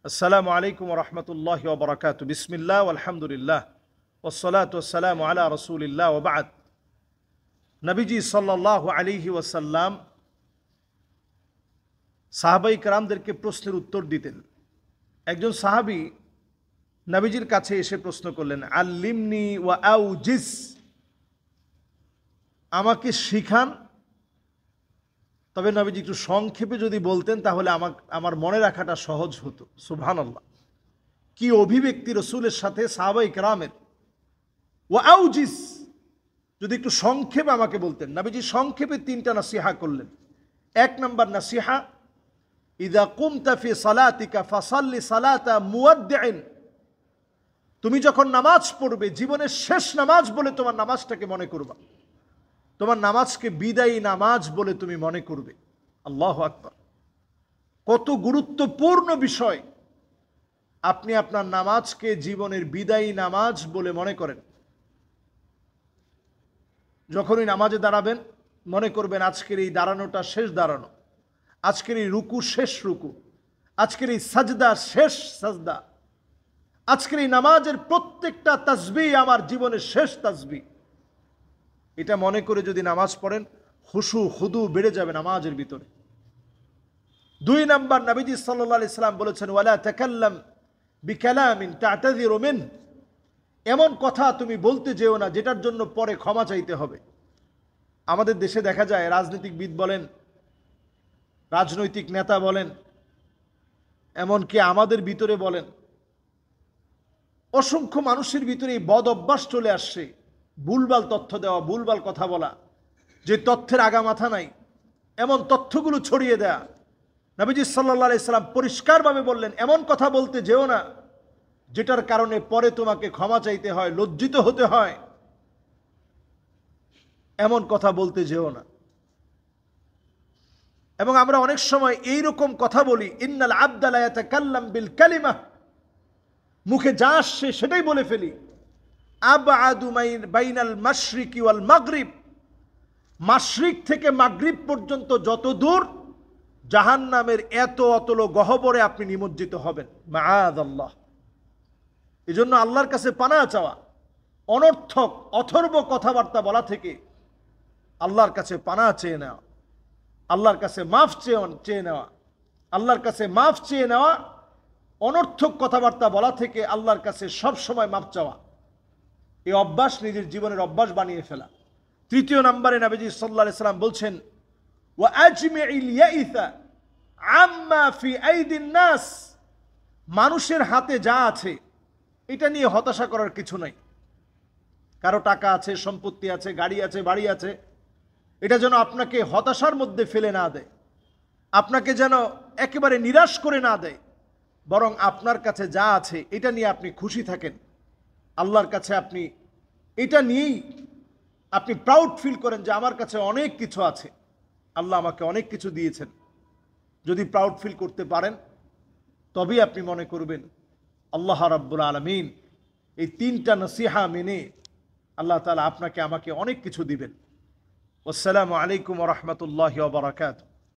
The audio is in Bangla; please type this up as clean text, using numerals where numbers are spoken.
আসসালামু আলাইকুম ওয়া রাহমাতুল্লাহি ওয়া বারাকাতুহু। বিসমিল্লাহ ওয়ালহামদুলিল্লাহ ওয়াসসালাতু ওয়াসসালামু আলা রাসূলিল্লাহ ওয়া বা'দ। নবীজি সাল্লাল্লাহু আলাইহি ওয়াসাল্লাম সাহাবায়ে কেরামদেরকে প্রশ্নের উত্তর দিতেন। একজন সাহাবী নবীজির কাছে এসে প্রশ্ন করলেন, আল্লিমনি ওয়া আউজিস, আমাকে শিখান। তবে নবীজি একটু সংক্ষেপে যদি বলতেন তাহলে আমার মনে রাখাটা সহজ হতো। সুবহানাল্লাহ, কি অভিব্যক্তি রসুলের সাথে সাহাবায়ে কেরামের। ওয়া আউজিস, যদি একটু সংক্ষেপে আমাকে বলতেন। নবীজি সংক্ষেপে তিনটা নসিহা করলেন। এক নম্বর নসিহা, ইযা কুমতা ফি সালাতিকা ফাসাল্লি সালাতা মুওয়াদ্দিইন, তুমি যখন নামাজ পড়বে জীবনের শেষ নামাজ বলে তোমার নামাজটাকে মনে করবা, তোমার নামাজকে বিদায়ী নামাজ বলে তুমি মনে করবে। আল্লাহু আকবার, কত গুরুত্বপূর্ণ বিষয়। আপনি আপনার নামাজকে জীবনের বিদায়ী নামাজ বলে মনে করেন। যখনই নামাজে দাঁড়াবেন মনে করবেন আজকের এই দাঁড়ানোটা শেষ দাঁড়ানো, আজকের এই রুকু শেষ রুকু, আজকের এই সাজদা শেষ সাজদা, আজকের এই নামাজের প্রত্যেকটা তাসবিহ আমার জীবনের শেষ তাসবিহ। এটা মনে করে যদি নামাজ পড়েন খুশু খুদু বেড়ে যাবে নামাজের ভিতরে। দুই নাম্বার, নবীজি সাল্লাল্লাহু আলাইহি সাল্লাম বলেছেন, ওয়ালা তাকাল্লাম বিকালামিন তা'তাযিরু মিন, এমন কথা তুমি বলতে যেও না যেটার জন্য পরে ক্ষমা চাইতে হবে। আমাদের দেশে দেখা যায় রাজনীতিবিদ বলেন, রাজনৈতিক নেতা বলেন, এমনকি আমাদের ভিতরে বলেন, অসংখ্য মানুষের ভিতরে এই বদ অভ্যাস চলে আসছে, ভুলভাল তথ্য দেওয়া, ভুলভাল কথা বলা, যে তথ্যের আগা মাথা নাই এমন তথ্যগুলো ছড়িয়ে দেয়া। নবীজি সাল্লাল্লাহু আলাইহি সাল্লাম পরিষ্কারভাবে বললেন, এমন কথা বলতে যেও না যেটার কারণে পরে তোমাকে ক্ষমা চাইতে হয়, লজ্জিত হতে হয়। এমন কথা বলতে যেও না। এবং আমরা অনেক সময় এইরকম কথা বলি, ইন্নাল আবদা লা ইয়াতাকাল্লাম বিল কালিমা, মুখে যা আসছে সেটাই বলে ফেলি। আবআদু বাইনাল মাশরিকি ওয়াল মাগরিব, মাশরিক থেকে মাগরিব পর্যন্ত যত দূর, জাহান্নামের এত অতল গহ্বরে আপনি নিমজ্জিত হবেন। মাআযাল্লাহ। এজন্য আল্লাহর কাছে পানাহ চাওয়া, অনর্থক অথর্ব কথাবার্তা বলা থেকে আল্লাহর কাছে পানাহ চেয়ে নেওয়া, আল্লাহর কাছে মাফ চেয়ে নেওয়া, আল্লাহর কাছে মাফ চেয়ে নেওয়া, অনর্থক কথাবার্তা বলা থেকে আল্লাহর কাছে সব সময় মাফ চাওয়া, এই অভ্যাস নিজের জীবনের অভ্যাস বানিয়ে ফেলা। তৃতীয় নম্বরে নবীজি সাল্লাল্লাহু আলাইহি সাল্লাম বলছেন, ওয়া আজমিউল ইয়াইসা আম্মা ফি আইদিন নাস, মানুষের হাতে যা আছে এটা নিয়ে হতাশা করার কিছু নাই। কারো টাকা আছে, সম্পত্তি আছে, গাড়ি আছে, বাড়ি আছে, এটা যেন আপনাকে হতাশার মধ্যে ফেলে না দেয়, আপনাকে যেন একেবারে নিরাশ করে না দেয়। বরং আপনার কাছে যা আছে এটা নিয়ে আপনি খুশি থাকেন। আল্লাহর কাছে আপনি এটা নিয়েই আপনি প্রাউড ফিল করেন যে আমার কাছে অনেক কিছু আছে, আল্লাহ আমাকে অনেক কিছু দিয়েছেন। যদি প্রাউড ফিল করতে পারেন তবেই আপনি মনে করবেন আল্লাহ রাব্বুল আলামিন এই তিনটা নসিহা মেনে আল্লাহ তাআলা আপনাকে আমাকে অনেক কিছু দিবেন। আসসালামু আলাইকুম ওয়া রাহমাতুল্লাহি ওয়া বারাকাতুহু।